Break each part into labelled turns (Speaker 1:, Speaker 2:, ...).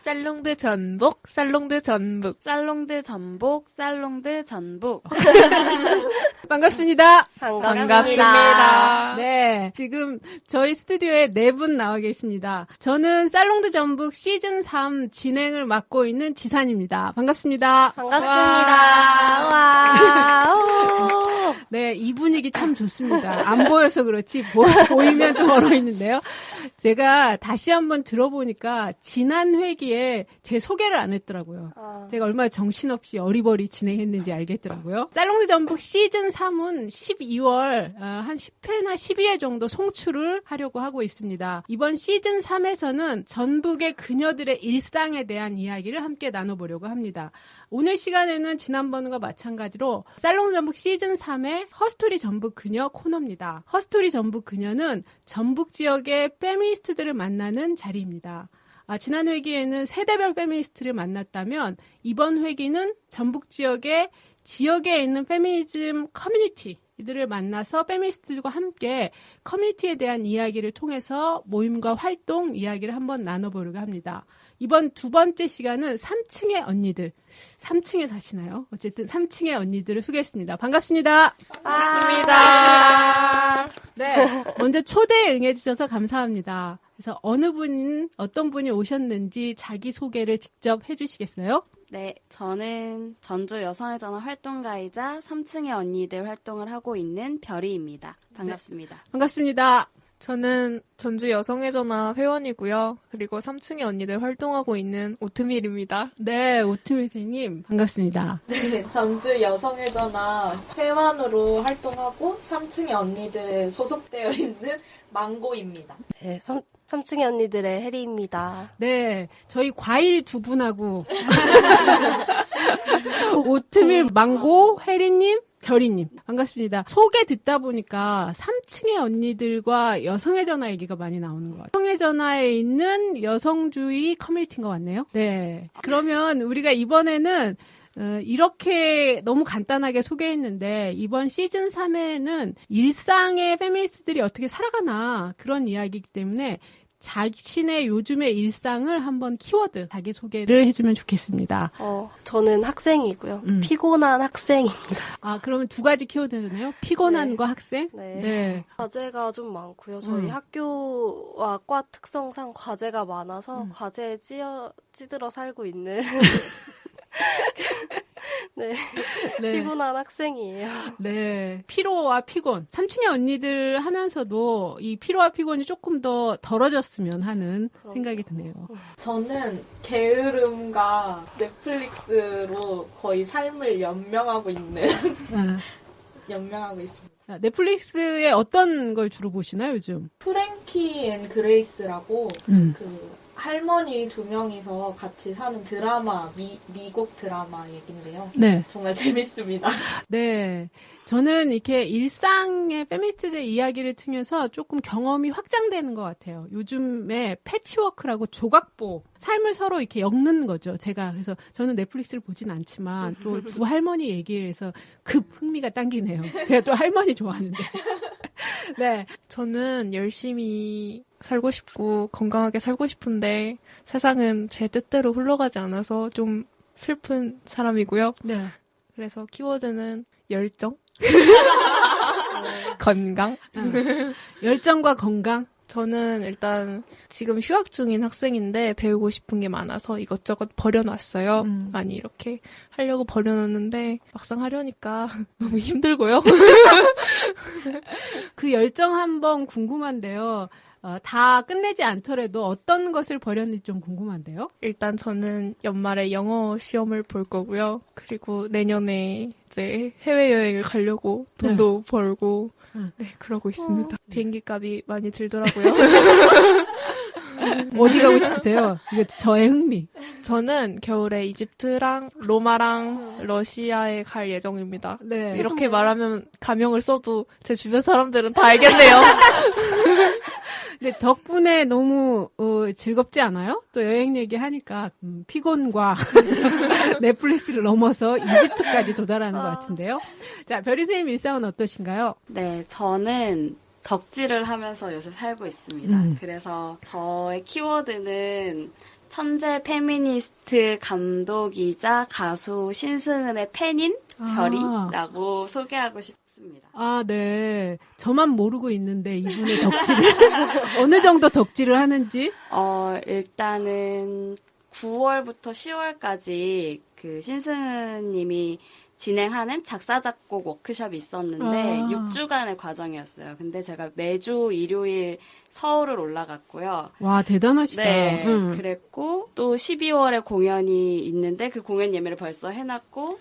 Speaker 1: 살롱드 전복, 살롱드 전북.
Speaker 2: 살롱드 전복, 살롱드 전북.
Speaker 3: 반갑습니다.
Speaker 1: 반갑습니다.
Speaker 3: 네, 지금 저희 스튜디오에 4분 나와 계십니다. 저는 살롱드 전북 시즌 3 진행을 맡고 있는 지산입니다. 반갑습니다.
Speaker 4: 반갑습니다. 와.
Speaker 3: 네, 이 분위기 참 좋습니다. 안 보여서 그렇지 보이면 좀 얼어 있는데요. 제가 다시 한번 들어보니까 지난 회기에 제 소개를 안 했더라고요. 제가 얼마나 정신없이 어리버리 진행했는지 알겠더라고요. 살롱드 전북 시즌 3은 12월 한 10회나 12회 정도 송출을 하려고 하고 있습니다. 이번 시즌 3에서는 전북의 그녀들의 일상에 대한 이야기를 함께 나눠보려고 합니다. 오늘 시간에는 지난번과 마찬가지로 살롱드 전북 시즌 3의 허스토리 전북 그녀 코너입니다. 허스토리 전북 그녀는 전북 지역의 페미니스트들을 만나는 자리입니다. 지난 회기에는 세대별 페미니스트를 만났다면 이번 회기는 전북 지역에 있는 페미니즘 커뮤니티 이들을 만나서 페미니스트들과 함께 커뮤니티에 대한 이야기를 통해서 모임과 활동 이야기를 한번 나눠보려고 합니다. 이번 두 번째 시간은 3층의 언니들. 3층에 사시나요? 어쨌든 3층의 언니들을 소개했습니다. 반갑습니다.
Speaker 1: 반갑습니다.
Speaker 3: 네, 먼저 초대에 응해주셔서 감사합니다. 그래서 어떤 분이 오셨는지 자기소개를 직접 해주시겠어요?
Speaker 2: 네, 저는 전주 여성의 전화 활동가이자 3층의 언니들 활동을 하고 있는 별이입니다. 반갑습니다.
Speaker 3: 네, 반갑습니다.
Speaker 1: 저는 전주 여성의 전화 회원이고요. 그리고 3층의 언니들 활동하고 있는 오트밀입니다.
Speaker 3: 네, 오트밀 선생님 반갑습니다.
Speaker 5: 네, 전주 여성의 전화 회원으로 활동하고 3층의 언니들 소속되어 있는 망고입니다.
Speaker 4: 네, 3층의 언니들의 혜리입니다.
Speaker 3: 네, 저희 과일 두 분하고 오트밀 망고 혜리님 별이님 반갑습니다. 소개 듣다 보니까 3층의 언니들과 여성의 전화 얘기가 많이 나오는 것 같아요. 여성의 전화에 있는 여성주의 커뮤니티인 것 같네요. 네, 그러면 우리가 이번에는 이렇게 너무 간단하게 소개했는데 이번 시즌 3에는 일상의 페미니스트들이 어떻게 살아가나 그런 이야기이기 때문에 자신의 요즘의 일상을 한번 키워드 자기소개를 해주면 좋겠습니다.
Speaker 4: 저는 학생이고요. 피곤한 학생입니다.
Speaker 3: 그러면 두 가지 키워드네요. 피곤한과 학생?
Speaker 4: 네. 과제가 좀 많고요. 저희 학교와 과 특성상 과제가 많아서 과제에 찌들어 살고 있는 네. 피곤한 학생이에요.
Speaker 3: 네. 피로와 피곤. 3층의 언니들 하면서도 이 피로와 피곤이 조금 더 덜어졌으면 하는 생각이 드네요.
Speaker 5: 저는 게으름과 넷플릭스로 거의 삶을 연명하고 있습니다.
Speaker 3: 넷플릭스에 어떤 걸 주로 보시나요, 요즘?
Speaker 5: 프랭키 앤 그레이스라고 할머니 2명이서 같이 사는 드라마, 미국 드라마 얘긴데요.
Speaker 3: 네.
Speaker 5: 정말 재밌습니다.
Speaker 3: 네. 저는 이렇게 일상의 페미니스트들의 이야기를 통해서 조금 경험이 확장되는 것 같아요. 요즘에 패치워크라고 조각보, 삶을 서로 이렇게 엮는 거죠. 그래서 저는 넷플릭스를 보진 않지만 또 두 할머니 얘기를 해서 급 흥미가 당기네요. 제가 또 할머니 좋아하는데. 네.
Speaker 1: 저는 열심히 살고 싶고 건강하게 살고 싶은데 세상은 제 뜻대로 흘러가지 않아서 좀 슬픈 사람이고요.
Speaker 3: 네.
Speaker 1: 그래서 키워드는 열정? 건강?
Speaker 3: 열정과 건강?
Speaker 1: 저는 일단 지금 휴학 중인 학생인데 배우고 싶은 게 많아서 이것저것 버려놨어요. 많이 이렇게 하려고 버려놨는데 막상 하려니까 너무 힘들고요.
Speaker 3: 그 열정 한번 궁금한데요. 다 끝내지 않더라도 어떤 것을 버렸는지 좀 궁금한데요.
Speaker 1: 일단 저는 연말에 영어 시험을 볼 거고요. 그리고 내년에 이제 해외여행을 가려고 돈도 벌고 네, 그러고 있습니다. 비행기 값이 많이 들더라고요.
Speaker 3: 어디 가고 싶으세요? 이거 저의 흥미.
Speaker 1: 저는 겨울에 이집트랑 로마랑 러시아에 갈 예정입니다.
Speaker 3: 네.
Speaker 1: 이렇게 말하면 가명을 써도 제 주변 사람들은 다 알겠네요.
Speaker 3: 근데 덕분에 너무 즐겁지 않아요? 또 여행 얘기하니까 피곤과 넷플릭스를 넘어서 이집트까지 도달하는 것 같은데요. 자, 별이 선생님 일상은 어떠신가요?
Speaker 2: 네, 저는 덕질을 하면서 요새 살고 있습니다. 그래서 저의 키워드는 천재 페미니스트 감독이자 가수 신승은의 팬인 별이라고 소개하고 싶습니다.
Speaker 3: 아, 네. 저만 모르고 있는데 이분의 덕질을 어느 정도 덕질을 하는지?
Speaker 2: 일단은 9월부터 10월까지 그 신승은님이 진행하는 작사, 작곡 워크숍이 있었는데 6주간의 과정이었어요. 근데 제가 매주 일요일 서울을 올라갔고요.
Speaker 3: 와, 대단하시다.
Speaker 2: 네, 그랬고 또 12월에 공연이 있는데 그 공연 예매를 벌써 해놨고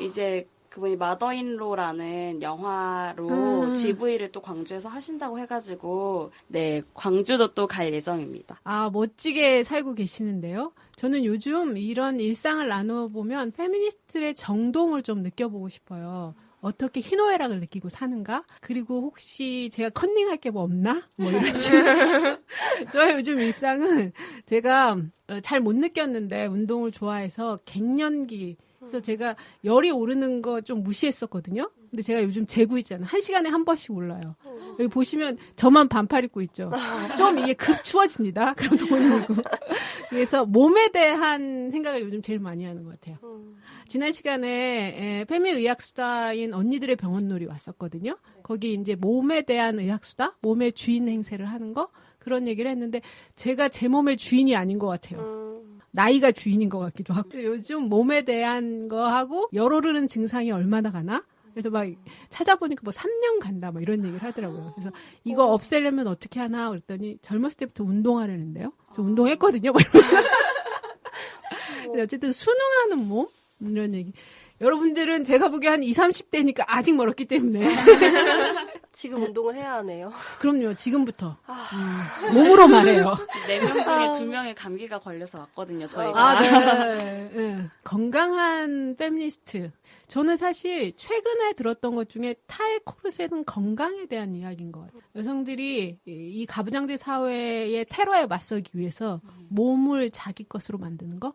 Speaker 2: 이제 그분이 마더인로라는 영화로 GV를 또 광주에서 하신다고 해가지고 네, 광주도 또 갈 예정입니다.
Speaker 3: 아, 멋지게 살고 계시는데요. 저는 요즘 이런 일상을 나눠보면 페미니스트의 정동을 좀 느껴보고 싶어요. 어떻게 희노애락을 느끼고 사는가? 그리고 혹시 제가 컨닝할 게 뭐 없나? 뭐 이런 식으로. 저의 요즘 일상은 제가 잘 못 느꼈는데 운동을 좋아해서 갱년기. 그래서 제가 열이 오르는 거 좀 무시했었거든요. 근데 제가 요즘 재고 있잖아요. 1시간에 한 번씩 올라요. 여기 보시면 저만 반팔 입고 있죠. 좀 이게 급 추워집니다. 그런 거 보이고. 그래서 몸에 대한 생각을 요즘 제일 많이 하는 것 같아요. 지난 시간에 페미의학수다인 언니들의 병원놀이 왔었거든요. 거기 이제 몸에 대한 의학수다, 몸의 주인 행세를 하는 거 그런 얘기를 했는데 제가 제 몸의 주인이 아닌 것 같아요. 나이가 주인인 것 같기도 하고 요즘 몸에 대한 거 하고 열 오르는 증상이 얼마나 가나? 그래서 막 찾아보니까 뭐 3년 간다 뭐 이런 얘기를 하더라고요. 그래서 이거 없애려면 어떻게 하나 그랬더니 젊었을 때부터 운동하려는데요. 저 운동했거든요. 뭐 근데 어쨌든 순응하는 몸 이런 얘기. 여러분들은 제가 보기에 한 20, 30대니까 아직 멀었기 때문에
Speaker 4: 지금 운동을 해야 하네요.
Speaker 3: 그럼요. 지금부터. 몸으로 말해요.
Speaker 2: 4명 중에 2명의 감기가 걸려서 왔거든요, 저희가.
Speaker 3: 네. 건강한 페미니스트. 저는 사실 최근에 들었던 것 중에 탈코르셋은 건강에 대한 이야기인 것 같아요. 여성들이 이 가부장제 사회의 테러에 맞서기 위해서 몸을 자기 것으로 만드는 거.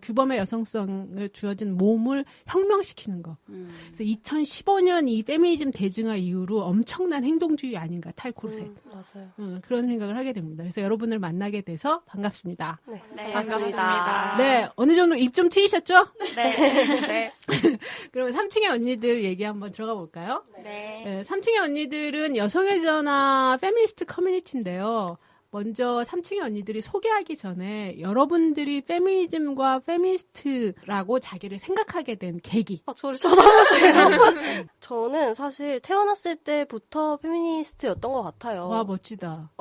Speaker 3: 규범의 여성성을 주어진 몸을 혁명시키는 거. 그래서 2015년 이 페미니즘 대중화 이후로 엄청난 행동주의 아닌가, 탈코르셋.
Speaker 4: 맞아요.
Speaker 3: 그런 생각을 하게 됩니다. 그래서 여러분을 만나게 돼서 반갑습니다.
Speaker 4: 네,
Speaker 2: 반갑습니다.
Speaker 3: 네, 어느 정도 입 좀 트이셨죠?
Speaker 2: 네.
Speaker 3: 그러면 3층의 언니들 얘기 한번 들어가 볼까요?
Speaker 2: 네.
Speaker 3: 3층의 언니들은 여성의 전화 페미니스트 커뮤니티인데요. 먼저 3층의 언니들이 소개하기 전에 여러분들이 페미니즘과 페미니스트라고 자기를 생각하게 된 계기.
Speaker 4: 저를 쳐다보세요. 저는 사실 태어났을 때부터 페미니스트였던 것 같아요.
Speaker 3: 와, 멋지다.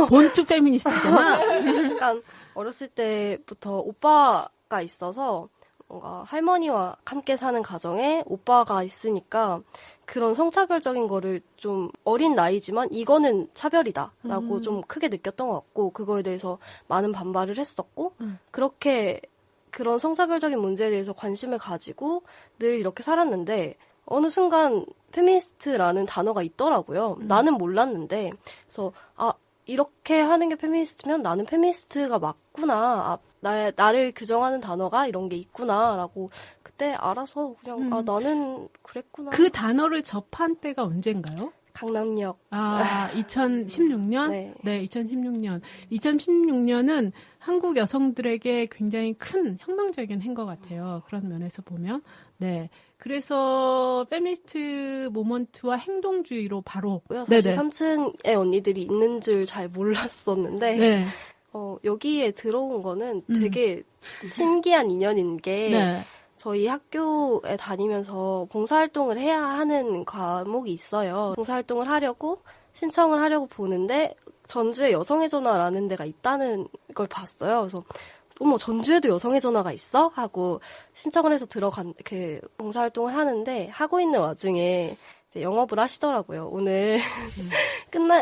Speaker 3: 본투 페미니스트잖아.
Speaker 4: 약간 어렸을 때부터 오빠가 있어서 뭔가 할머니와 함께 사는 가정에 오빠가 있으니까 그런 성차별적인 거를 좀 어린 나이지만 이거는 차별이다라고 좀 크게 느꼈던 것 같고 그거에 대해서 많은 반발을 했었고 그렇게 그런 성차별적인 문제에 대해서 관심을 가지고 늘 이렇게 살았는데 어느 순간 페미니스트라는 단어가 있더라고요. 나는 몰랐는데 그래서 이렇게 하는 게 페미니스트면 나는 페미니스트가 맞구나. 나를 규정하는 단어가 이런 게 있구나라고 그때 알아서 그냥 나는 그랬구나.
Speaker 3: 그 단어를 접한 때가 언젠가요?
Speaker 4: 강남역.
Speaker 3: 2016년? 네, 2016년. 2016년은 한국 여성들에게 굉장히 큰 혁명적인 해인 것 같아요. 그런 면에서 보면. 네. 그래서 페미니스트 모먼트와 행동주의로 바로.
Speaker 4: 사실 3층에 언니들이 있는 줄 잘 몰랐었는데.
Speaker 3: 네.
Speaker 4: 여기에 들어온 거는 되게 신기한 인연인 게 저희 학교에 다니면서 봉사활동을 해야 하는 과목이 있어요. 봉사활동을 하려고 신청을 하려고 보는데 전주에 여성의 전화라는 데가 있다는 걸 봤어요. 그래서 어머 전주에도 여성의 전화가 있어? 하고 신청을 해서 들어간 그 봉사활동을 하는데 하고 있는 와중에 이제 영업을 하시더라고요. 오늘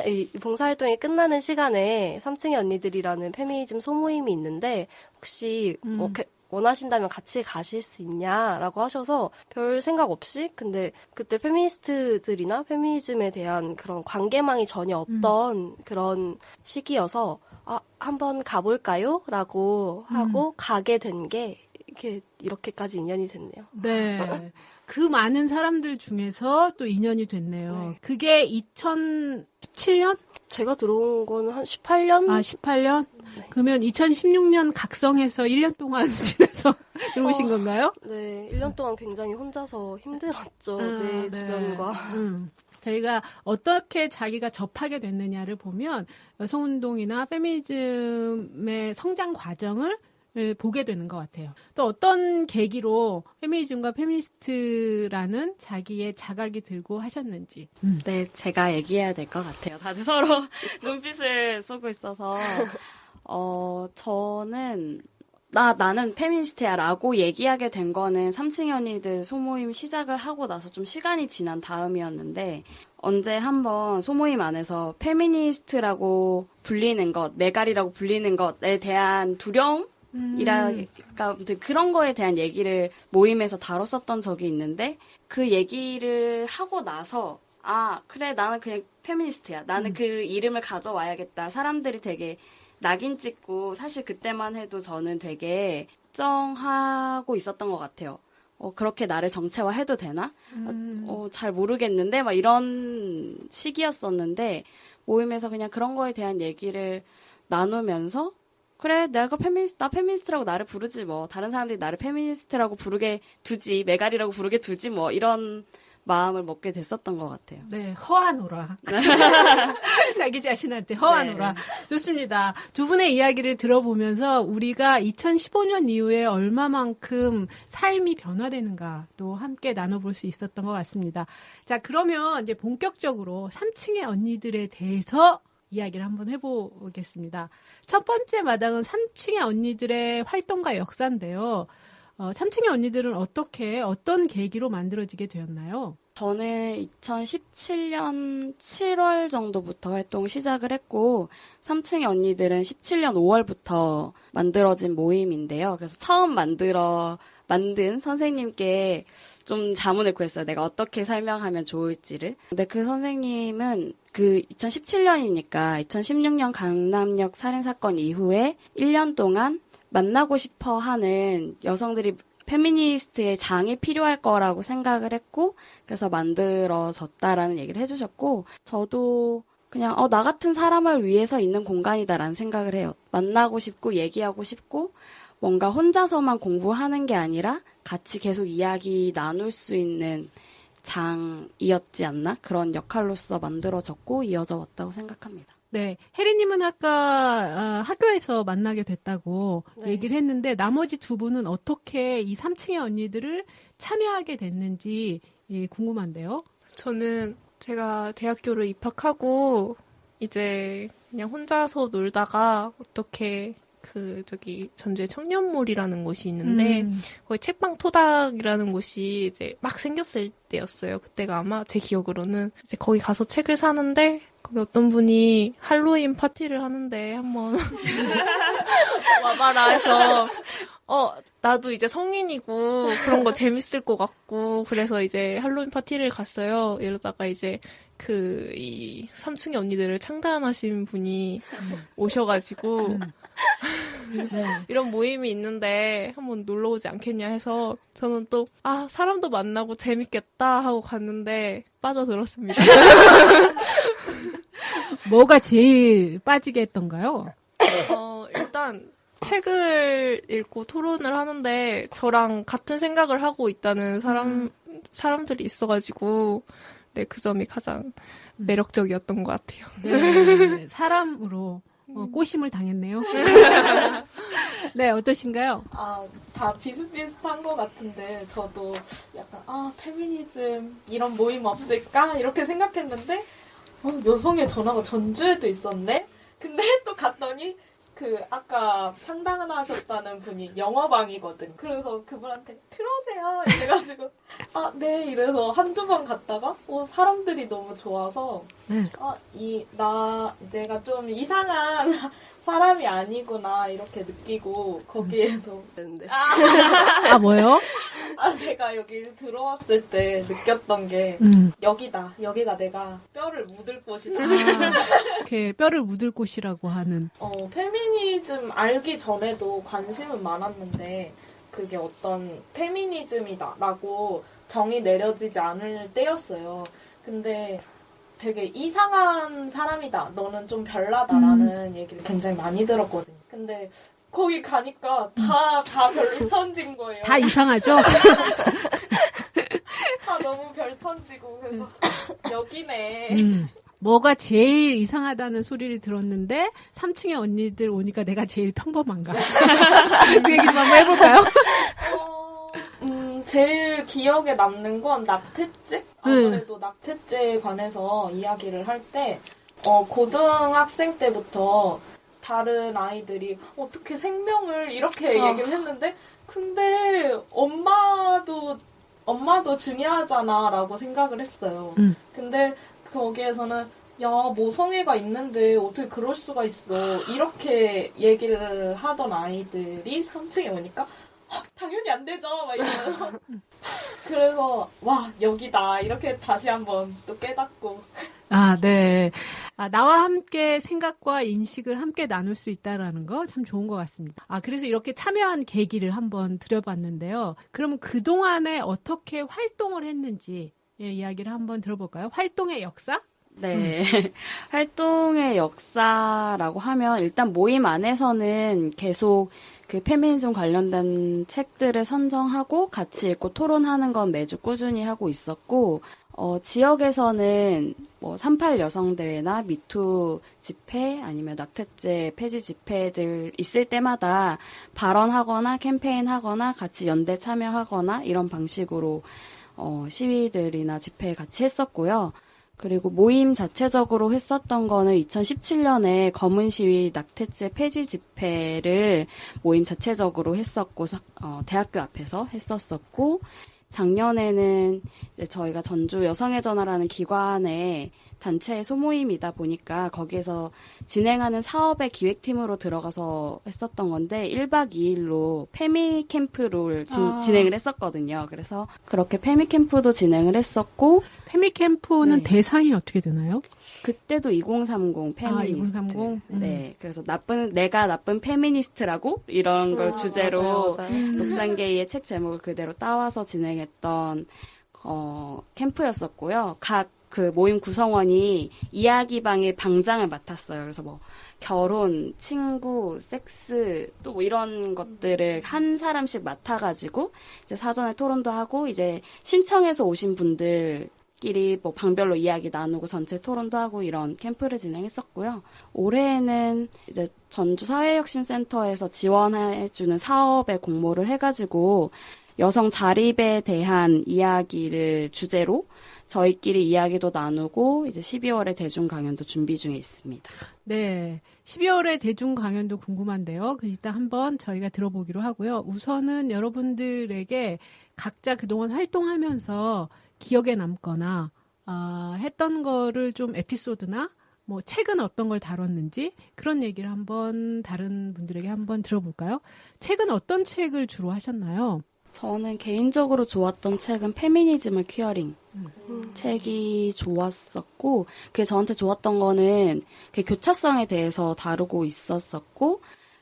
Speaker 4: 이 봉사활동이 끝나는 시간에 3층의 언니들이라는 페미니즘 소모임이 있는데 혹시 원하신다면 같이 가실 수 있냐라고 하셔서 별 생각 없이 근데 그때 페미니스트들이나 페미니즘에 대한 그런 관계망이 전혀 없던 그런 시기여서 한번 가볼까요? 라고 하고 가게 된 게 이렇게까지 인연이 됐네요.
Speaker 3: 네. 그 많은 사람들 중에서 또 인연이 됐네요. 네. 그게 2017년?
Speaker 4: 제가 들어온 거는 한 18년?
Speaker 3: 아, 18년? 네. 그러면 2016년 각성해서 1년 동안 지내서 들어오신 건가요?
Speaker 4: 네. 1년 동안 굉장히 혼자서 힘들었죠. 내 주변과.
Speaker 3: 저희가 어떻게 자기가 접하게 됐느냐를 보면 여성운동이나 페미니즘의 성장 과정을 보게 되는 것 같아요. 또 어떤 계기로 페미니즘과 페미니스트라는 자기의 자각이 들고 하셨는지.
Speaker 2: 네, 제가 얘기해야 될 것 같아요. 다들 서로 눈빛을 쏘고 있어서. 저는 나는 페미니스트야 라고 얘기하게 된 거는 3층의 언니들 소모임 시작을 하고 나서 좀 시간이 지난 다음이었는데 언제 한번 소모임 안에서 페미니스트라고 불리는 것, 메갈이라고 불리는 것에 대한 두려움? 이랄까 그런 거에 대한 얘기를 모임에서 다뤘었던 적이 있는데 그 얘기를 하고 나서 아 그래 나는 그냥 페미니스트야. 나는 그 이름을 가져와야겠다. 사람들이 되게 낙인 찍고 사실 그때만 해도 저는 되게 걱정하고 있었던 것 같아요. 그렇게 나를 정체화해도 되나? 잘 모르겠는데 막 이런 시기였었는데 모임에서 그냥 그런 거에 대한 얘기를 나누면서 그래 나 페미니스트라고 나를 부르지 뭐 다른 사람들이 나를 페미니스트라고 부르게 두지 메갈이라고 부르게 두지 뭐 이런 마음을 먹게 됐었던 것 같아요.
Speaker 3: 네, 허하노라. 자기 자신한테 허하노라. 네. 좋습니다. 두 분의 이야기를 들어보면서 우리가 2015년 이후에 얼마만큼 삶이 변화되는가 또 함께 나눠볼 수 있었던 것 같습니다. 자, 그러면 이제 본격적으로 3층의 언니들에 대해서 이야기를 한번 해보겠습니다. 첫 번째 마당은 3층의 언니들의 활동과 역사인데요. 3층의 언니들은 어떤 계기로 만들어지게 되었나요?
Speaker 2: 저는 2017년 7월 정도부터 활동 시작을 했고 3층의 언니들은 17년 5월부터 만들어진 모임인데요. 그래서 처음 만든 선생님께 좀 자문을 구했어요. 내가 어떻게 설명하면 좋을지를. 근데 그 선생님은 그 2017년이니까 2016년 강남역 살인사건 이후에 1년 동안 만나고 싶어 하는 여성들이 페미니스트의 장이 필요할 거라고 생각을 했고 그래서 만들어졌다라는 얘기를 해주셨고 저도 그냥 나 같은 사람을 위해서 있는 공간이다라는 생각을 해요. 만나고 싶고 얘기하고 싶고 뭔가 혼자서만 공부하는 게 아니라 같이 계속 이야기 나눌 수 있는 장이었지 않나? 그런 역할로서 만들어졌고 이어져 왔다고 생각합니다.
Speaker 3: 네, 혜리님은 아까 학교에서 만나게 됐다고 얘기를 했는데 나머지 두 분은 어떻게 이 3층의 언니들을 참여하게 됐는지 궁금한데요.
Speaker 1: 저는 제가 대학교를 입학하고 이제 그냥 혼자서 놀다가 어떻게 전주에 청년몰이라는 곳이 있는데, 거기 책방 토닥이라는 곳이 이제 막 생겼을 때였어요. 그때가 아마 제 기억으로는. 이제 거기 가서 책을 사는데, 거기 어떤 분이 할로윈 파티를 하는데 한번 와봐라 해서, 나도 이제 성인이고 그런 거 재밌을 것 같고, 그래서 이제 할로윈 파티를 갔어요. 이러다가 이제 이 3층의 언니들을 창단하신 분이 오셔가지고, 이런 모임이 있는데 한번 놀러 오지 않겠냐 해서 저는 또 사람도 만나고 재밌겠다 하고 갔는데 빠져들었습니다.
Speaker 3: 뭐가 제일 빠지게 했던가요?
Speaker 1: 일단 책을 읽고 토론을 하는데 저랑 같은 생각을 하고 있다는 사람들이 있어가지고 네, 그 점이 가장 매력적이었던 것 같아요.
Speaker 3: 네, 사람으로 꼬심을 당했네요. 네, 어떠신가요?
Speaker 5: 다 비슷비슷한 것 같은데 저도 약간 페미니즘 이런 모임 없을까? 이렇게 생각했는데 여성의 전화가 전주에도 있었네? 근데 또 갔더니 아까 창단하셨다는 분이 영어방이거든. 그래서 그분한테 들어오세요. 이래가지고 네 이래서 한두 번 갔다가 사람들이 너무 좋아서 내가 좀 이상한 사람이 아니구나 이렇게 느끼고 거기에서
Speaker 3: 뭐요?
Speaker 5: 제가 여기 들어왔을 때 느꼈던 게 여기가 내가 뼈를 묻을 곳이다.
Speaker 3: 이렇게 뼈를 묻을 곳이라고 하는.
Speaker 5: 페미니즘 알기 전에도 관심은 많았는데 그게 어떤 페미니즘이다라고 정의 내려지지 않을 때였어요. 근데 되게 이상한 사람이다. 너는 좀 별나다라는 얘기를 굉장히 많이 들었거든요. 근데 거기 가니까 다 별천지인 거예요.
Speaker 3: 다 이상하죠?
Speaker 5: 다 너무 별천지고 그래서 여기네.
Speaker 3: 뭐가 제일 이상하다는 소리를 들었는데 3층에 언니들 오니까 내가 제일 평범한가? 그 얘기 좀 한번 해볼까요?
Speaker 5: 제일 기억에 남는 건 낙태죄? 아무래도 낙태죄에 관해서 이야기를 할 때 고등학생 때부터 다른 아이들이 어떻게 생명을 이렇게 얘기를 했는데 근데 엄마도 중요하잖아라고 생각을 했어요. 근데 거기에서는 야 모성애가 있는데 어떻게 그럴 수가 있어 이렇게 얘기를 하던 아이들이 3층에 오니까 당연히 안 되죠 막 이러면서 그래서 와 여기다 이렇게 다시 한번 또 깨닫고
Speaker 3: 네. 나와 함께 생각과 인식을 함께 나눌 수 있다라는 거 참 좋은 것 같습니다. 그래서 이렇게 참여한 계기를 한번 드려봤는데요. 그러면 그동안에 어떻게 활동을 했는지 이야기를 한번 들어볼까요? 활동의 역사?
Speaker 2: 네. 활동의 역사라고 하면 일단 모임 안에서는 계속 그 페미니즘 관련된 책들을 선정하고 같이 읽고 토론하는 건 매주 꾸준히 하고 있었고, 지역에서는 뭐 38 여성대회나 미투 집회 아니면 낙태죄 폐지 집회들 있을 때마다 발언하거나 캠페인하거나 같이 연대 참여하거나 이런 방식으로 시위들이나 집회 같이 했었고요. 그리고 모임 자체적으로 했었던 거는 2017년에 검은 시위 낙태죄 폐지 집회를 모임 자체적으로 했었고, 대학교 앞에서 했었었고, 작년에는 이제 저희가 전주 여성의 전화라는 기관의 단체의 소모임이다 보니까 거기에서 진행하는 사업의 기획팀으로 들어가서 했었던 건데 1박 2일로 페미 캠프를 진행을 했었거든요. 그래서 그렇게 페미 캠프도 진행을 했었고
Speaker 3: 페미 캠프는 대상이 어떻게 되나요?
Speaker 2: 그때도 2030 페미니스트.
Speaker 3: 2030?
Speaker 2: 네. 그래서 내가 나쁜 페미니스트라고 이런 걸 주제로
Speaker 4: 맞아요.
Speaker 2: 녹산게이의 책 제목을 그대로 따와서 진행했던 캠프였었고요. 각 그 모임 구성원이 이야기방의 방장을 맡았어요. 그래서 뭐 결혼, 친구, 섹스 또 뭐 이런 것들을 한 사람씩 맡아가지고 이제 사전에 토론도 하고 이제 신청해서 오신 분들끼리 뭐 방별로 이야기 나누고 전체 토론도 하고 이런 캠프를 진행했었고요. 올해는 이제 전주 사회혁신센터에서 지원해주는 사업에 공모를 해가지고 여성 자립에 대한 이야기를 주제로 저희끼리 이야기도 나누고 이제 12월에 대중 강연도 준비 중에 있습니다.
Speaker 3: 네. 12월에 대중 강연도 궁금한데요. 일단 한번 저희가 들어보기로 하고요. 우선은 여러분들에게 각자 그동안 활동하면서 기억에 남거나 했던 거를 좀 에피소드나 뭐 책은 어떤 걸 다뤘는지 그런 얘기를 한번 다른 분들에게 한번 들어볼까요? 책은 어떤 책을 주로 하셨나요?
Speaker 2: 저는 개인적으로 좋았던 책은 페미니즘을 퀴어링 책이 좋았었고 그게 저한테 좋았던 거는 그 교차성에 대해서 다루고 있었었고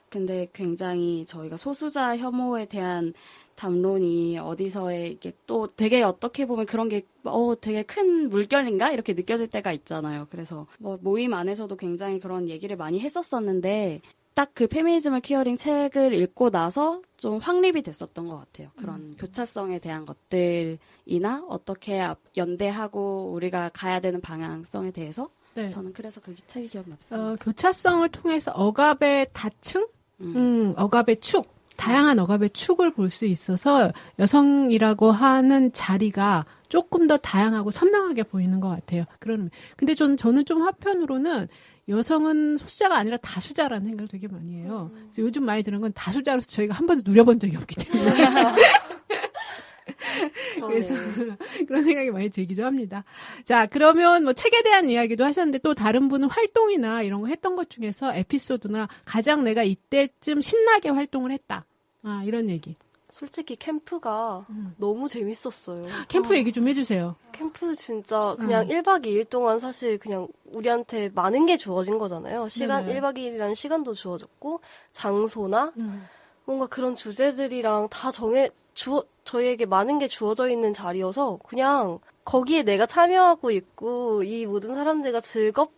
Speaker 2: 근데 굉장히 저희가 소수자 혐오에 대한 담론이 어디서에 이게 또 되게 어떻게 보면 그런 게 되게 큰 물결인가 이렇게 느껴질 때가 있잖아요. 그래서 뭐 모임 안에서도 굉장히 그런 얘기를 많이 했었었는데 딱 그 페미니즘을 퀴어링 책을 읽고 나서 좀 확립이 됐었던 것 같아요. 그런 교차성에 대한 것들이나 어떻게 연대하고 우리가 가야 되는 방향성에 대해서 저는 그래서 그 책이 기억납습니다.
Speaker 3: 교차성을 통해서 억압의 다층? 억압의 축. 다양한 억압의 축을 볼 수 있어서 여성이라고 하는 자리가 조금 더 다양하고 선명하게 보이는 것 같아요. 근데 저는 좀 한편으로는 여성은 소수자가 아니라 다수자라는 생각을 되게 많이 해요. 그래서 요즘 많이 드는 건 다수자로서 저희가 한 번도 누려본 적이 없기 때문에. 그래서 그런 생각이 많이 들기도 합니다. 자, 그러면 뭐 책에 대한 이야기도 하셨는데 또 다른 분은 활동이나 이런 거 했던 것 중에서 에피소드나 가장 내가 이때쯤 신나게 활동을 했다. 이런 얘기.
Speaker 4: 솔직히 캠프가 너무 재밌었어요.
Speaker 3: 캠프 얘기 좀 해주세요.
Speaker 4: 캠프 진짜 그냥 1박 2일 동안 사실 그냥 우리한테 많은 게 주어진 거잖아요. 1박 2일이라는 시간도 주어졌고 장소나 뭔가 그런 주제들이랑 다 저희에게 많은 게 주어져 있는 자리여서 그냥 거기에 내가 참여하고 있고 이 모든 사람들과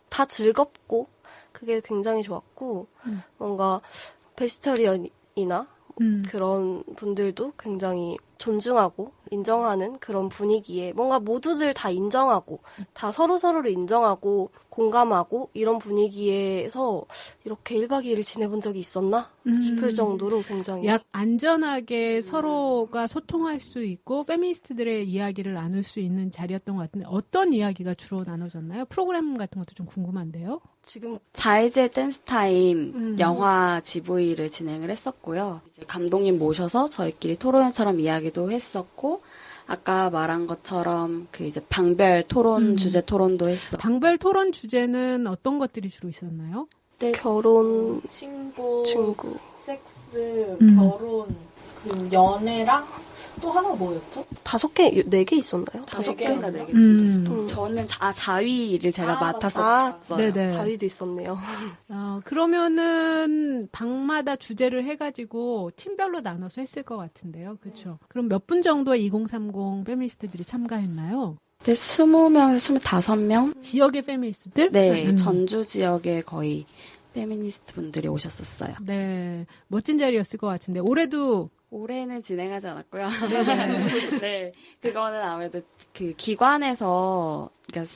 Speaker 4: 다 즐겁고 그게 굉장히 좋았고 뭔가 베지터리언이나 그런 분들도 굉장히 존중하고 인정하는 그런 분위기에 뭔가 모두들 다 인정하고 다 서로서로를 인정하고 공감하고 이런 분위기에서 이렇게 1박 2일을 지내본 적이 있었나 싶을 정도로 굉장히
Speaker 3: 약 안전하게 서로가 소통할 수 있고 페미니스트들의 이야기를 나눌 수 있는 자리였던 것 같은데 어떤 이야기가 주로 나눠졌나요? 프로그램 같은 것도 좀 궁금한데요.
Speaker 4: 지금
Speaker 2: 자이제 댄스 타임 영화 GV를 진행을 했었고요. 이제 감독님 모셔서 저희끼리 토론회처럼 이야기도 했었고 아까 말한 것처럼 그 이제 방별 토론 주제 토론도 했어.
Speaker 3: 방별 토론 주제는 어떤 것들이 주로 있었나요?
Speaker 2: 네.
Speaker 4: 결혼,
Speaker 5: 친구, 섹스, 결혼, 그리고 연애랑 또 하나 뭐였죠?
Speaker 4: 5개, 4개 있었나요?
Speaker 2: 5개인가 4개. 저는 자위를 제가 맡았었어요.
Speaker 3: 네네.
Speaker 4: 자위도 있었네요.
Speaker 3: 그러면은 방마다 주제를 해가지고 팀별로 나눠서 했을 것 같은데요. 그렇죠. 그럼 몇 분 정도의 2030 페미니스트들이 참가했나요?
Speaker 2: 네, 20명에서 25명?
Speaker 3: 지역의 페미니스트들?
Speaker 2: 네, 전주 지역에 거의 페미니스트 분들이 오셨었어요.
Speaker 3: 네, 멋진 자리였을 것 같은데
Speaker 2: 올해는 진행하지 않았고요. 네, 그거는 아무래도 그 기관에서, 그러니까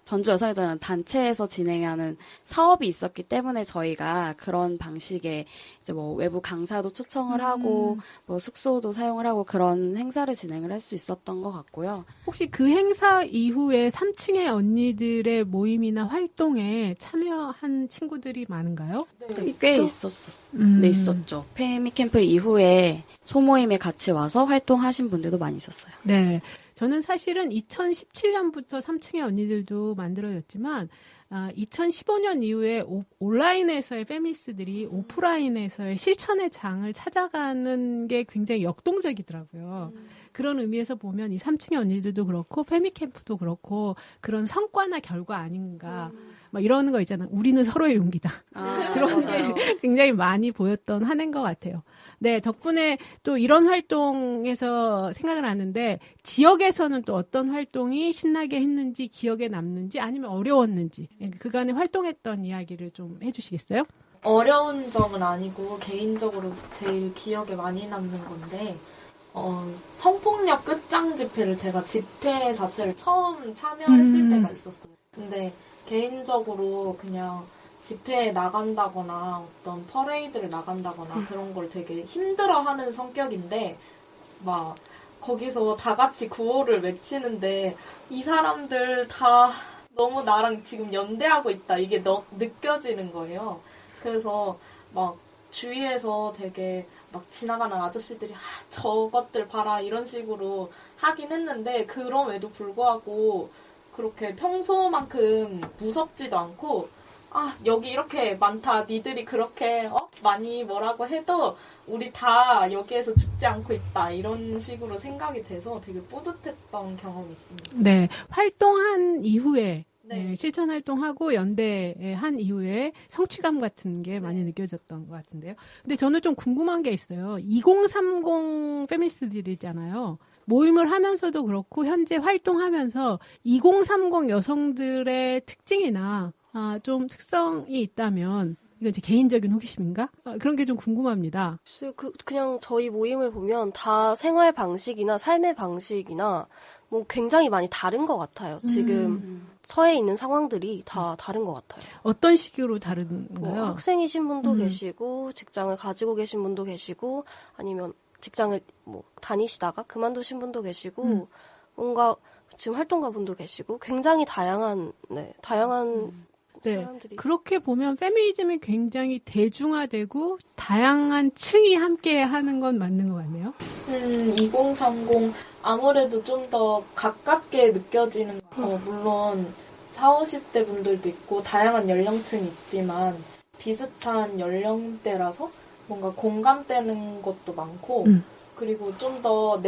Speaker 2: 전주 여성의전 단체에서 진행하는 사업이 있었기 때문에 저희가 그런 방식의 이제 뭐 외부 강사도 초청을 하고 뭐 숙소도 사용을 하고 그런 행사를 진행을 할 수 있었던 것 같고요.
Speaker 3: 혹시 그 행사 이후에 3층의 언니들의 모임이나 활동에 참여한 친구들이 많은가요?
Speaker 2: 네, 꽤 있었었어요. 네, 있었죠. 페미캠프 이후에 소모임에 같이 와서 활동하신 분들도 많이 있었어요.
Speaker 3: 네. 저는 사실은 2017년부터 3층의 언니들도 만들어졌지만 2015년 이후에 온라인에서의 페미니스트들이 오프라인에서의 실천의 장을 찾아가는 게 굉장히 역동적이더라고요. 그런 의미에서 보면 이 3층의 언니들도 그렇고 페미캠프도 그렇고 그런 성과나 결과 아닌가 막 이러는 거 있잖아요. 우리는 서로의 용기다. 그런
Speaker 2: 맞아요.
Speaker 3: 게 굉장히 많이 보였던 한 해인 것 같아요. 네, 덕분에 또 이런 활동에서 생각을 하는데 지역에서는 또 어떤 활동이 신나게 했는지 기억에 남는지 아니면 어려웠는지 그간에 활동했던 이야기를 좀 해주시겠어요?
Speaker 5: 어려운 점은 아니고 개인적으로 제일 기억에 많이 남는 건데 성폭력 끝장 집회를 제가 집회 자체를 처음 참여했을 때가 있었어요. 근데 개인적으로 그냥 집회에 나간다거나 어떤 퍼레이드를 나간다거나 그런 걸 되게 힘들어하는 성격인데 막 거기서 다 같이 구호를 외치는데 이 사람들 다 너무 나랑 지금 연대하고 있다 이게 느껴지는 거예요. 그래서 막 주위에서 되게 막 지나가는 아저씨들이 저것들 봐라 이런 식으로 하긴 했는데 그럼에도 불구하고 그렇게 평소만큼 무섭지도 않고 여기 이렇게 많다 니들이 그렇게 많이 뭐라고 해도 우리 다 여기에서 죽지 않고 있다 이런 식으로 생각이 돼서 되게 뿌듯했던 경험이 있습니다.
Speaker 3: 네, 활동한 이후에 네, 실천 활동하고 연대에 한 이후에 성취감 같은 게 많이 느껴졌던 것 같은데요. 근데 저는 좀 궁금한 게 있어요. 2030 페미니스트들이잖아요. 모임을 하면서도 그렇고 현재 활동하면서 2030 여성들의 특징이나 좀 특성이 있다면 이건 제 개인적인 호기심인가? 그런 게 좀 궁금합니다.
Speaker 4: 그냥 저희 모임을 보면 다 생활 방식이나 삶의 방식이나 뭐 굉장히 많이 다른 것 같아요. 지금 처해 있는 상황들이 다 다른 것 같아요.
Speaker 3: 어떤 식으로 다른가요?
Speaker 4: 학생이신 분도 계시고 직장을 가지고 계신 분도 계시고 아니면 직장을 뭐 다니시다가 그만두신 분도 계시고 뭔가 지금 활동가 분도 계시고 굉장히 다양한 사람들이.
Speaker 3: 그렇게 보면 페미니즘이 굉장히 대중화되고 다양한 층이 함께 하는 건 맞는 것 같네요.
Speaker 5: 2030 아무래도 좀 더 가깝게 느껴지는 물론 40, 50대 분들도 있고 다양한 연령층이 있지만 비슷한 연령대라서 뭔가 공감되는 것도 많고 그리고 좀 더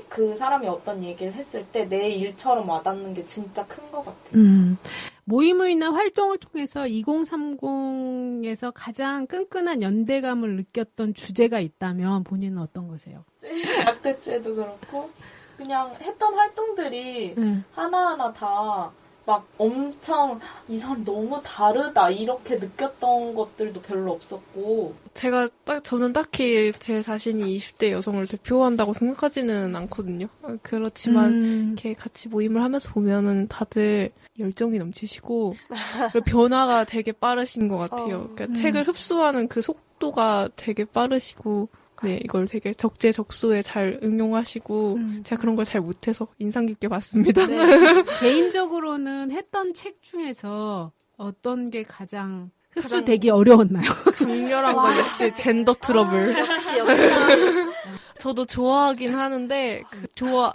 Speaker 5: 그 사람이 어떤 얘기를 했을 때 내 일처럼 와닿는 게 진짜 큰 것 같아요.
Speaker 3: 모임이나 활동을 통해서 2030에서 가장 끈끈한 연대감을 느꼈던 주제가 있다면 본인은 어떤 거세요?
Speaker 5: 약대죄도 그렇고 그냥 했던 활동들이 하나하나 다 막 엄청 이 사람 너무 다르다 이렇게 느꼈던 것들도 별로 없었고
Speaker 1: 저는 딱히 제 자신이 20대 여성을 대표한다고 생각하지는 않거든요. 그렇지만 이렇게 같이 모임을 하면서 보면은 다들 열정이 넘치시고 변화가 되게 빠르신 것 같아요. 그러니까 책을 흡수하는 그 속도가 되게 빠르시고 네, 이걸 되게 적재적소에 잘 응용하시고 제가 그런 걸 잘 못해서 인상 깊게 봤습니다.
Speaker 3: 네. 개인적으로는 했던 책 중에서 어떤 게 가장 흡수되기 어려웠나요?
Speaker 1: 강렬한 건 역시 젠더 트러블.
Speaker 4: 역시.
Speaker 1: 저도 좋아하긴 하는데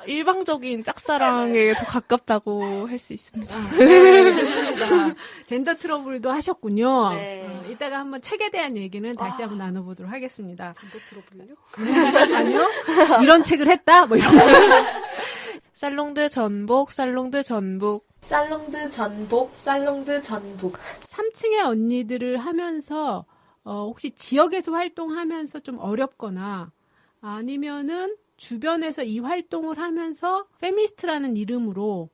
Speaker 1: 일방적인 짝사랑에 더 가깝다고 할 수 있습니다.
Speaker 3: 네, 좋습니다. 젠더 트러블도 하셨군요.
Speaker 2: 네.
Speaker 3: 이따가 한번 책에 대한 얘기는 다시 한번 나눠보도록 하겠습니다.
Speaker 4: 젠더 트러블요?
Speaker 3: 아니요? 이런 책을 했다? 뭐 이런 거.
Speaker 1: 살롱드 전복, 살롱드 전복.
Speaker 5: 살롱드 전복, 살롱드 전복.
Speaker 3: 3층의 언니들을 하면서 혹시 지역에서 활동하면서 좀 어렵거나 아니면은 주변에서 이 활동을 하면서 페미니스트라는 이름으로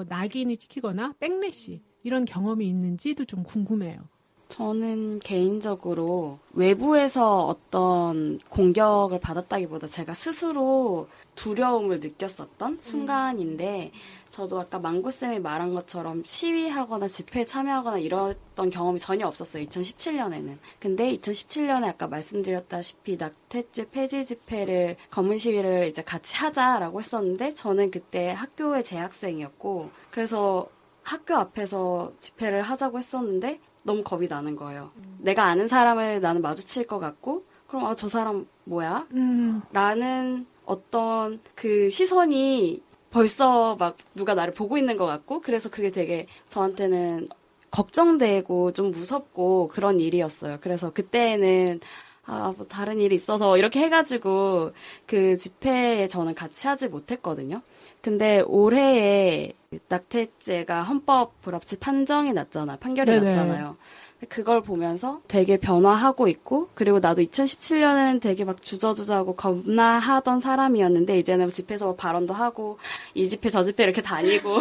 Speaker 3: 낙인이 찍히거나 백래시 이런 경험이 있는지도 좀 궁금해요.
Speaker 2: 저는 개인적으로 외부에서 어떤 공격을 받았다기보다 제가 스스로 두려움을 느꼈었던 순간인데 저도 아까 망고쌤이 말한 것처럼 시위하거나 집회에 참여하거나 이랬던 경험이 전혀 없었어요. 2017년에는. 근데 2017년에 아까 말씀드렸다시피 낙태죄 폐지 집회를 검은 시위를 이제 같이 하자라고 했었는데 저는 그때 학교의 재학생이었고 그래서 학교 앞에서 집회를 하자고 했었는데 너무 겁이 나는 거예요. 내가 아는 사람을 나는 마주칠 것 같고 그럼 저 사람 뭐야? 라는 어떤 그 시선이 벌써 막 누가 나를 보고 있는 것 같고 그래서 그게 되게 저한테는 걱정되고 좀 무섭고 그런 일이었어요. 그래서 그때는 뭐 다른 일이 있어서 이렇게 해가지고 그 집회에 저는 같이 하지 못했거든요. 근데 올해에 낙태죄가 헌법 불합치 판결이 났잖아요. 그걸 보면서 되게 변화하고 있고 그리고 나도 2017년에는 되게 막 주저주저하고 겁나 하던 사람이었는데 이제는 집회에서 발언도 하고 이 집회 저 집회 이렇게 다니고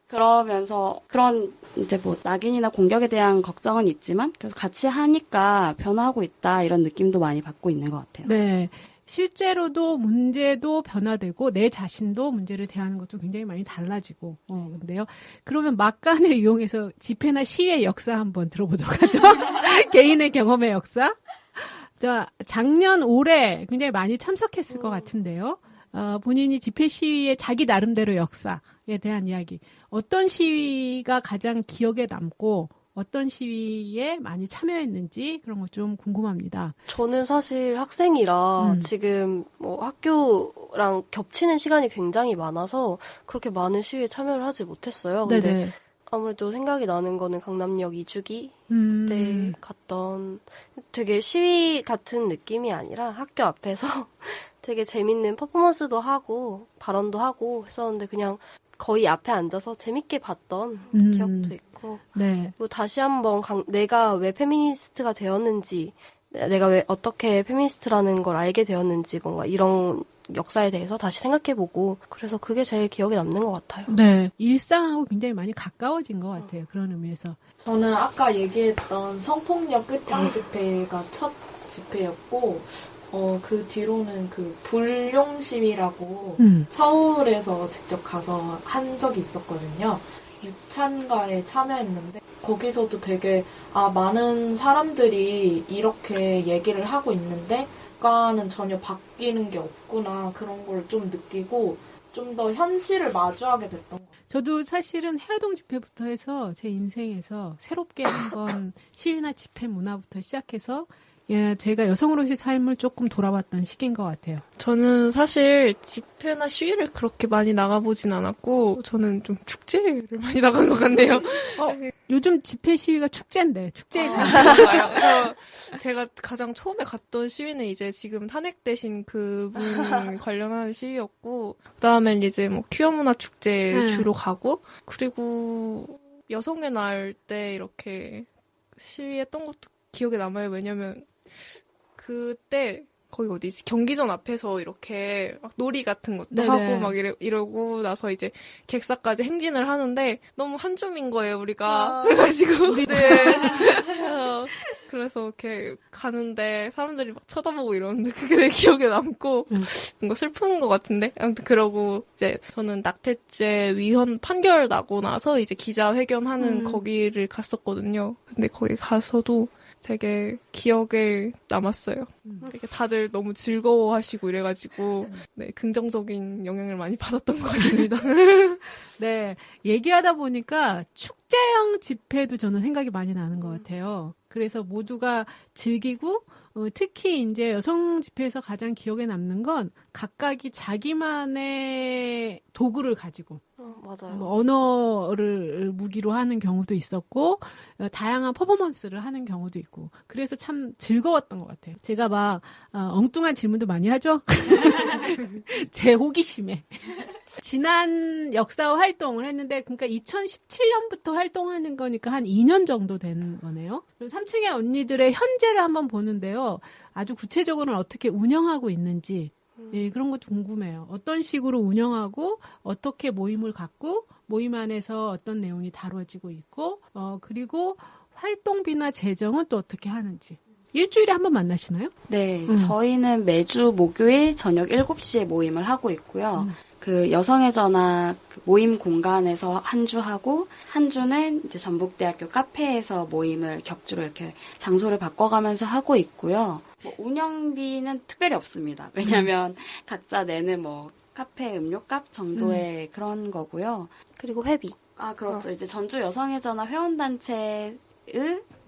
Speaker 2: 그러면서 그런 이제 뭐 낙인이나 공격에 대한 걱정은 있지만 그래서 같이 하니까 변화하고 있다 이런 느낌도 많이 받고 있는 것 같아요.
Speaker 3: 네. 실제로도 문제도 변화되고 내 자신도 문제를 대하는 것도 굉장히 많이 달라지고 근데요. 그러면 막간을 이용해서 집회나 시위의 역사 한번 들어보도록 하죠. 개인의 경험의 역사. 작년 올해 굉장히 많이 참석했을 것 같은데요. 본인이 집회 시위의 자기 나름대로 역사에 대한 이야기. 어떤 시위가 가장 기억에 남고 어떤 시위에 많이 참여했는지 그런 거 좀 궁금합니다.
Speaker 4: 저는 사실 학생이라 지금 뭐 학교랑 겹치는 시간이 굉장히 많아서 그렇게 많은 시위에 참여를 하지 못했어요. 근데
Speaker 3: 네네.
Speaker 4: 아무래도 생각이 나는 거는 강남역 2주기 때 갔던 되게 시위 같은 느낌이 아니라 학교 앞에서 되게 재밌는 퍼포먼스도 하고 발언도 하고 했었는데 그냥 거의 앞에 앉아서 재밌게 봤던 기억도 있고
Speaker 3: 네.
Speaker 4: 그리고 다시 한번 내가 왜 페미니스트가 되었는지 내가 왜 어떻게 페미니스트라는 걸 알게 되었는지 뭔가 이런 역사에 대해서 다시 생각해보고 그래서 그게 제일 기억에 남는 것 같아요.
Speaker 3: 네. 일상하고 굉장히 많이 가까워진 것 같아요. 그런 의미에서.
Speaker 5: 저는 아까 얘기했던 성폭력 끝장 집회가 첫 집회였고 그 뒤로는 그 불용 시위라고 서울에서 직접 가서 한 적이 있었거든요. 유찬가에 참여했는데 거기서도 되게 많은 사람들이 이렇게 얘기를 하고 있는데 국가는 전혀 바뀌는 게 없구나 그런 걸 좀 느끼고 좀 더 현실을 마주하게 됐던 것 같아요.
Speaker 3: 저도 사실은 해화동 집회부터 해서 제 인생에서 새롭게 한번 시위나 집회 문화부터 시작해서 제가 여성으로서의 삶을 조금 돌아봤던 시기인 것 같아요.
Speaker 1: 저는 사실 집회나 시위를 그렇게 많이 나가보진 않았고 저는 좀 축제를 많이 나간 것 같네요.
Speaker 3: 요즘 집회 시위가 축제인데 축제에
Speaker 1: 그래서 제가 가장 처음에 갔던 시위는 이제 지금 탄핵되신 그분 관련한 시위였고 그다음엔 이제 뭐 퀴어 문화 축제 주로 가고 그리고 여성의 날 때 이렇게 시위했던 것도 기억에 남아요. 왜냐면 그때 거기 어디지? 경기전 앞에서 이렇게 막 놀이 같은 것도
Speaker 3: 네네.
Speaker 1: 하고 막 이러고 나서 이제 객사까지 행진을 하는데 너무 한 줌인 거예요, 우리가. 그래가지고. 네. 그래서 이렇게 가는데 사람들이 막 쳐다보고 이러는데 그게 내 기억에 남고 뭔가 슬픈 것 같은데. 아무튼 그러고 이제 저는 낙태죄 위헌 판결 나고 나서 이제 기자회견하는 거기를 갔었거든요. 근데 거기 가서도 되게 기억에 남았어요. 되게 다들 너무 즐거워하시고 이래가지고 네, 긍정적인 영향을 많이 받았던 것 같습니다.
Speaker 3: 네, 얘기하다 보니까 축제형 집회도 저는 생각이 많이 나는 것 같아요. 그래서 모두가 즐기고 특히 이제 여성 집회에서 가장 기억에 남는 건 각각이 자기만의 도구를 가지고
Speaker 4: 맞아요.
Speaker 3: 뭐 언어를 무기로 하는 경우도 있었고 다양한 퍼포먼스를 하는 경우도 있고 그래서 참 즐거웠던 것 같아요. 제가 막 엉뚱한 질문도 많이 하죠. 제 호기심에. 지난 역사와 활동을 했는데 그러니까 2017년부터 활동하는 거니까 한 2년 정도 된 거네요. 3층의 언니들의 현재를 한번 보는데요. 아주 구체적으로는 어떻게 운영하고 있는지 예, 그런 것도 궁금해요. 어떤 식으로 운영하고 어떻게 모임을 갖고 모임 안에서 어떤 내용이 다뤄지고 있고 그리고 활동비나 재정은 또 어떻게 하는지. 일주일에 한 번 만나시나요?
Speaker 2: 네, 저희는 매주 목요일 저녁 7시에 모임을 하고 있고요. 그 여성의 전화 모임 공간에서 한 주 하고 한 주는 이제 전북대학교 카페에서 모임을 격주로 이렇게 장소를 바꿔가면서 하고 있고요. 뭐 운영비는 특별히 없습니다. 왜냐하면 각자 내는 뭐 카페 음료값 정도의 그런 거고요.
Speaker 4: 그리고 회비.
Speaker 2: 아 그렇죠. 이제 전주 여성의 전화 회원단체의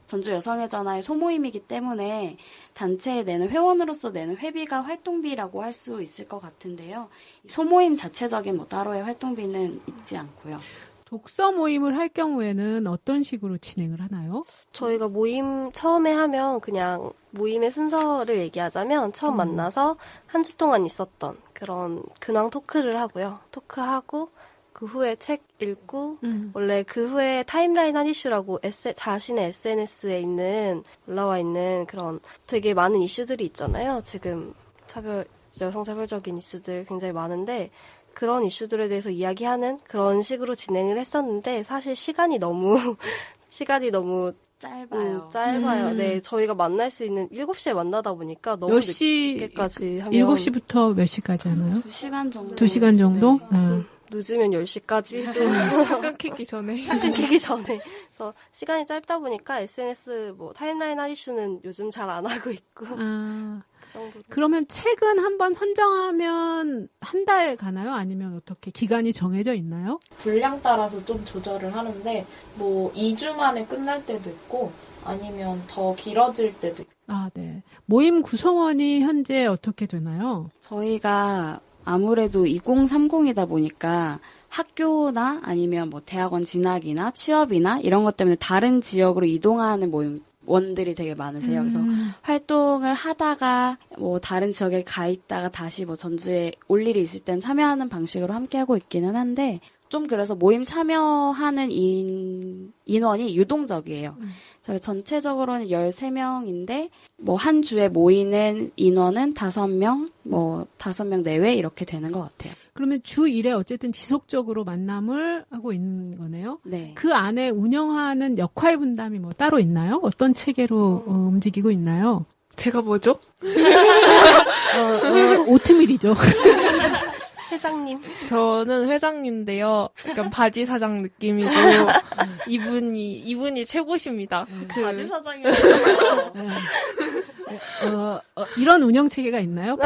Speaker 2: 전주 여성의 전화의 소모임이기 때문에 단체에 내는 회원으로서 내는 회비가 활동비라고 할 수 있을 것 같은데요. 소모임 자체적인 뭐 따로의 활동비는 있지 않고요.
Speaker 3: 독서 모임을 할 경우에는 어떤 식으로 진행을 하나요?
Speaker 4: 저희가 모임 처음에 하면 그냥 모임의 순서를 얘기하자면 처음 만나서 한 주 동안 있었던 그런 근황 토크를 하고요. 토크하고 그 후에 책 읽고 원래 그 후에 타임라인 한 이슈라고 자신의 SNS에 올라와 있는 그런 되게 많은 이슈들이 있잖아요. 지금 여성차별적인 이슈들 굉장히 많은데 그런 이슈들에 대해서 이야기하는 그런 식으로 진행을 했었는데 사실 시간이 너무 짧아요. 네, 저희가 만날 수 있는 7시에 만나다 보니까 너무 늦게까지 하면
Speaker 3: 7시부터 몇 시까지 하나요?
Speaker 2: 2시간 정도.
Speaker 3: 2시간 정도?
Speaker 4: 늦으면 10시까지
Speaker 1: 잠깐 키기 전에.
Speaker 4: 그래서 시간이 짧다 보니까 SNS 뭐 타임라인 한 이슈는 요즘 잘 안 하고 있고. 그 정도로.
Speaker 3: 그러면 책은 한번 선정하면 한 달 가나요? 아니면 어떻게 기간이 정해져 있나요?
Speaker 5: 분량 따라서 좀 조절을 하는데 뭐 2주 만에 끝날 때도 있고 아니면 더 길어질 때도 있고.
Speaker 3: 아, 네. 모임 구성원이 현재 어떻게 되나요?
Speaker 2: 저희가 아무래도 2030이다 보니까 학교나 아니면 뭐 대학원 진학이나 취업이나 이런 것 때문에 다른 지역으로 이동하는 모임원들이 되게 많으세요. 그래서 활동을 하다가 뭐 다른 지역에 가 있다가 다시 뭐 전주에 올 일이 있을 땐 참여하는 방식으로 함께하고 있기는 한데 좀 그래서 모임 참여하는 인원이 유동적이에요. 저희 전체적으로는 13명인데 뭐 한 주에 모이는 인원은 5명, 뭐 5명 내외 이렇게 되는 것 같아요.
Speaker 3: 그러면 주 1회 어쨌든 지속적으로 만남을 하고 있는 거네요.
Speaker 2: 네.
Speaker 3: 그 안에 운영하는 역할 분담이 뭐 따로 있나요? 어떤 체계로 움직이고 있나요?
Speaker 1: 제가 뭐죠?
Speaker 3: 오트밀이죠.
Speaker 4: 회장님.
Speaker 1: 저는 회장인데요. 약간 바지 사장 느낌이고 이분이 최고십니다.
Speaker 2: 바지 사장이요.
Speaker 3: 이런 운영 체계가 있나요?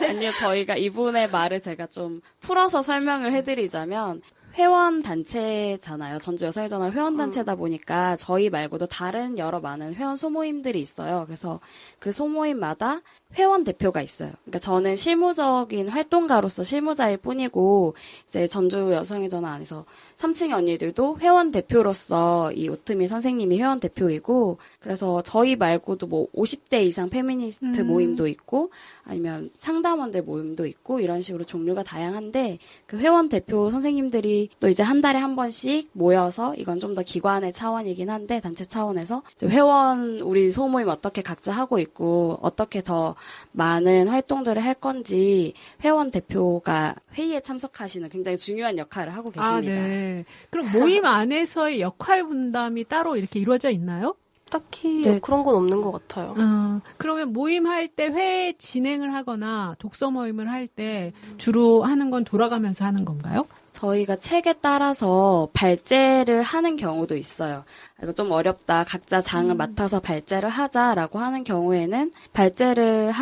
Speaker 2: 아니요, 저희가 이분의 말을 제가 좀 풀어서 설명을 해드리자면 회원 단체잖아요. 전주 여성의 전화 회원 단체다 보니까 저희 말고도 다른 여러 많은 회원 소모임들이 있어요. 그래서 그 소모임마다 회원 대표가 있어요. 그러니까 저는 실무적인 활동가로서 실무자일 뿐이고 이제 전주 여성의 전화 안에서 3층의 언니들도 회원 대표로서 이 오트밀 선생님이 회원 대표이고, 그래서 저희 말고도 뭐 50대 이상 페미니스트 모임도 있고, 아니면 상담원들 모임도 있고, 이런 식으로 종류가 다양한데, 그 회원 대표 선생님들이 또 이제 한 달에 한 번씩 모여서, 이건 좀 더 기관의 차원이긴 한데, 단체 차원에서 이제 회원, 우리 소모임 어떻게 각자 하고 있고, 어떻게 더 많은 활동들을 할 건지, 회원 대표가 회의에 참석하시는 굉장히 중요한 역할을 하고 계십니다.
Speaker 3: 아, 네. 그럼 모임 안에서의 역할 분담이 따로 이렇게 이루어져 있나요?
Speaker 4: 딱히
Speaker 2: 네.
Speaker 4: 그런 건 없는 것 같아요.
Speaker 3: 그러면 모임할 때 회의 진행을 하거나 독서 모임을 할 때 주로 하는 건 돌아가면서 하는 건가요?
Speaker 2: 저희가 책에 따라서 발제를 하는 경우도 있어요. 이거 좀 어렵다. 각자 장을 맡아서 발제를 하자라고 하는 경우에는 발제를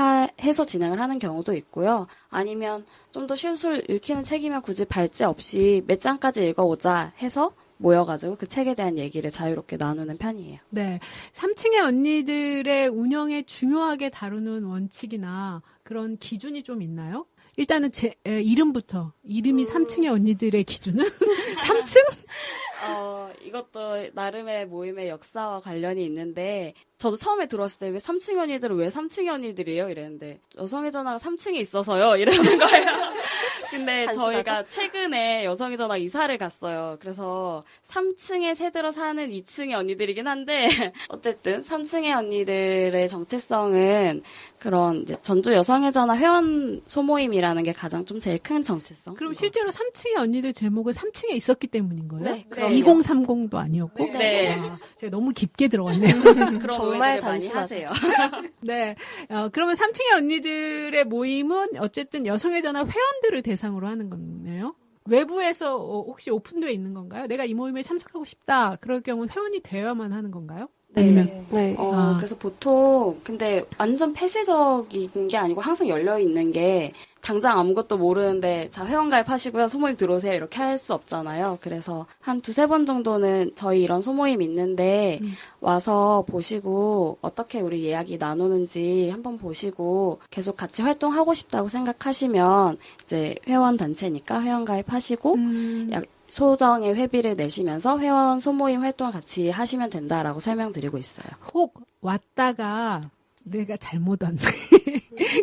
Speaker 2: 해서 진행을 하는 경우도 있고요. 아니면 좀 더 실수를 읽히는 책이면 굳이 발제 없이 몇 장까지 읽어오자 해서 모여가지고 그 책에 대한 얘기를 자유롭게 나누는 편이에요.
Speaker 3: 네. 3층의 언니들의 운영에 중요하게 다루는 원칙이나 그런 기준이 좀 있나요? 일단은 이름부터. 이름이 3층의 언니들의 기준은? 3층?
Speaker 2: 이것도 나름의 모임의 역사와 관련이 있는데, 저도 처음에 들어왔을 때 왜 3층 언니들은 왜 3층 언니들이에요? 이랬는데, 여성의 전화가 3층에 있어서요. 이러는 거예요. 근데 저희가 최근에 여성의 전화 이사를 갔어요. 그래서 3층에 새들어 사는 2층의 언니들이긴 한데, 어쨌든 3층의 언니들의 정체성은 그런 이제 전주 여성의 전화 회원 소모임이라는 게 가장 좀 제일 큰 정체성.
Speaker 3: 그럼 실제로 3층의 언니들 제목은 3층에 있었기 때문인 거예요?
Speaker 4: 네,
Speaker 2: 그럼요.
Speaker 3: 2030도 아니었고?
Speaker 2: 네.
Speaker 3: 아, 제가 너무 깊게 들어갔네요.
Speaker 2: 그런
Speaker 4: 정말
Speaker 2: 오해들을 많이
Speaker 4: 단순하죠.
Speaker 2: 하세요.
Speaker 3: 네. 그러면 3층의 언니들의 모임은 어쨌든 여성의 전화 회원들을 대상으로 하는 거네요? 외부에서 혹시 오픈되어 있는 건가요? 내가 이 모임에 참석하고 싶다. 그럴 경우는 회원이 되어야만 하는 건가요? 아니면
Speaker 4: 네.
Speaker 2: 그래서 보통 근데 완전 폐쇄적인 게 아니고 항상 열려 있는 게 당장 아무것도 모르는데 자 회원 가입하시고요 소모임 들어오세요 이렇게 할 수 없잖아요. 그래서 한 2-3번 정도는 저희 이런 소모임 있는데 와서 보시고 어떻게 우리 이야기 나누는지 한번 보시고 계속 같이 활동하고 싶다고 생각하시면 이제 회원 단체니까 회원 가입하시고 약 소정의 회비를 내시면서 회원 소모임 활동을 같이 하시면 된다라고 설명드리고 있어요.
Speaker 3: 혹 왔다가 내가 잘못 왔네.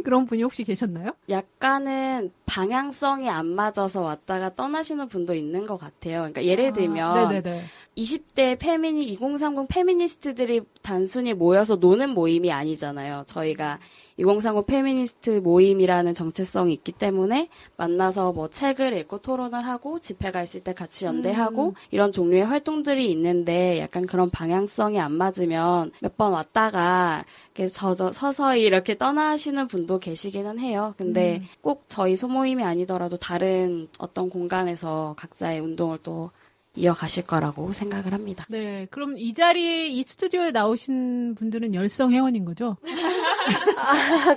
Speaker 3: 그런 분이 혹시 계셨나요?
Speaker 2: 약간은 방향성이 안 맞아서 왔다가 떠나시는 분도 있는 것 같아요. 그러니까 예를 들면
Speaker 3: 네네네.
Speaker 2: 20대 2030 페미니스트들이 단순히 모여서 노는 모임이 아니잖아요. 저희가 2030 페미니스트 모임이라는 정체성이 있기 때문에 만나서 뭐 책을 읽고 토론을 하고 집회가 있을 때 같이 연대하고 이런 종류의 활동들이 있는데 약간 그런 방향성이 안 맞으면 몇 번 왔다가 이렇게 서서히 이렇게 떠나시는 분도 계시기는 해요. 근데 꼭 저희 소모임이 아니더라도 다른 어떤 공간에서 각자의 운동을 또 이어가실 거라고 생각을 합니다.
Speaker 3: 네, 그럼 이 자리에 이 스튜디오에 나오신 분들은 열성 회원인 거죠?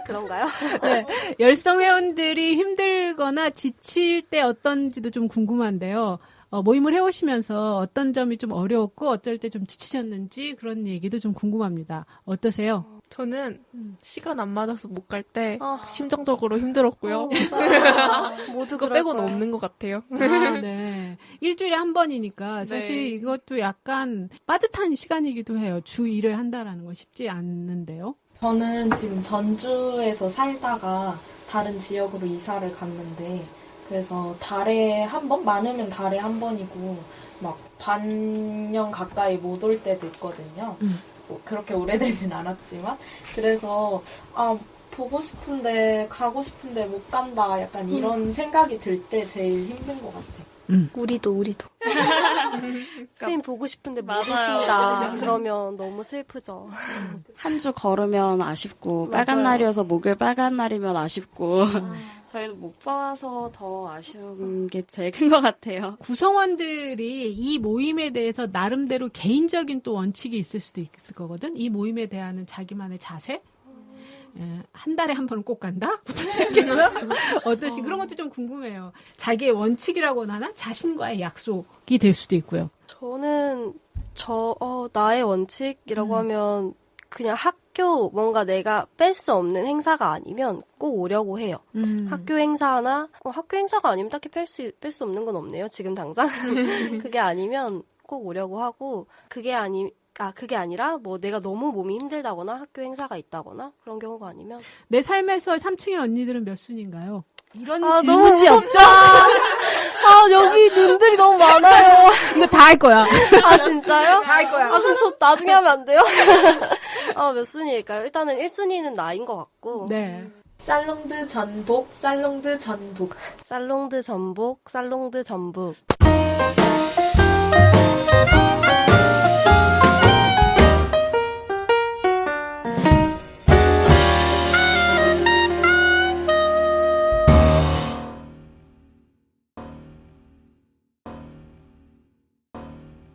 Speaker 4: 그런가요?
Speaker 3: 네, 열성 회원들이 힘들거나 지칠 때 어떤지도 좀 궁금한데요. 모임을 해오시면서 어떤 점이 좀 어려웠고 어떨 때 좀 지치셨는지 그런 얘기도 좀 궁금합니다. 어떠세요?
Speaker 1: 저는 시간 안 맞아서 못 갈 때 심정적으로 힘들었고요.
Speaker 4: 모두
Speaker 1: 그거 빼고는 없는 것 같아요.
Speaker 3: 아, 네. 일주일에 한 번이니까 사실
Speaker 1: 네.
Speaker 3: 이것도 약간 빠듯한 시간이기도 해요. 주 1회 한다라는 건 쉽지 않는데요.
Speaker 5: 저는 지금 전주에서 살다가 다른 지역으로 이사를 갔는데 그래서 달에 한 번? 많으면 달에 한 번이고 막 반년 가까이 못 올 때도 있거든요. 뭐 그렇게 오래되진 않았지만 그래서 보고 싶은데 가고 싶은데 못 간다 약간 이런 생각이 들 때 제일 힘든 것 같아요.
Speaker 4: 우리도. 선생님 보고 싶은데 못
Speaker 2: 맞아요.
Speaker 4: 오신다. 그러면 너무 슬프죠.
Speaker 2: 한 주 걸으면 아쉽고
Speaker 4: 맞아요.
Speaker 2: 빨간 날이어서 목요일 빨간 날이면 아쉽고 저희는 못 봐서 더 아쉬운 게 제일 큰 것 같아요.
Speaker 3: 구성원들이 이 모임에 대해서 나름대로 개인적인 또 원칙이 있을 수도 있을 거거든. 이 모임에 대한 자기만의 자세? 한 달에 한 번은 꼭 간다? 어떠시 그런 것도 좀 궁금해요. 자기의 원칙이라고나 하나? 자신과의 약속이 될 수도 있고요.
Speaker 4: 저는 나의 원칙이라고 하면 그냥 학교 뭔가 내가 뺄 수 없는 행사가 아니면 꼭 오려고 해요. 학교 행사나 학교 행사가 아니면 딱히 뺄 수 없는 건 없네요. 지금 당장. 그게 아니면 꼭 오려고 하고 그게 아니라 뭐 내가 너무 몸이 힘들다거나 학교 행사가 있다거나 그런 경우가 아니면
Speaker 3: 내 삶에서 3층의 언니들은 몇 순인가요? 이런
Speaker 4: 너무
Speaker 3: 질문지 없죠?
Speaker 4: 여기 눈들이 너무 많아요.
Speaker 3: 이거 다 할 거야.
Speaker 4: 아, 진짜요?
Speaker 3: 다 할 거야.
Speaker 4: 그럼 저 나중에 하면 안 돼요? 몇 순위일까요? 일단은 1순위는 나인 것 같고.
Speaker 3: 네.
Speaker 5: 살롱드 전복, 살롱드 전북.
Speaker 4: 살롱드 전복, 살롱드 전북.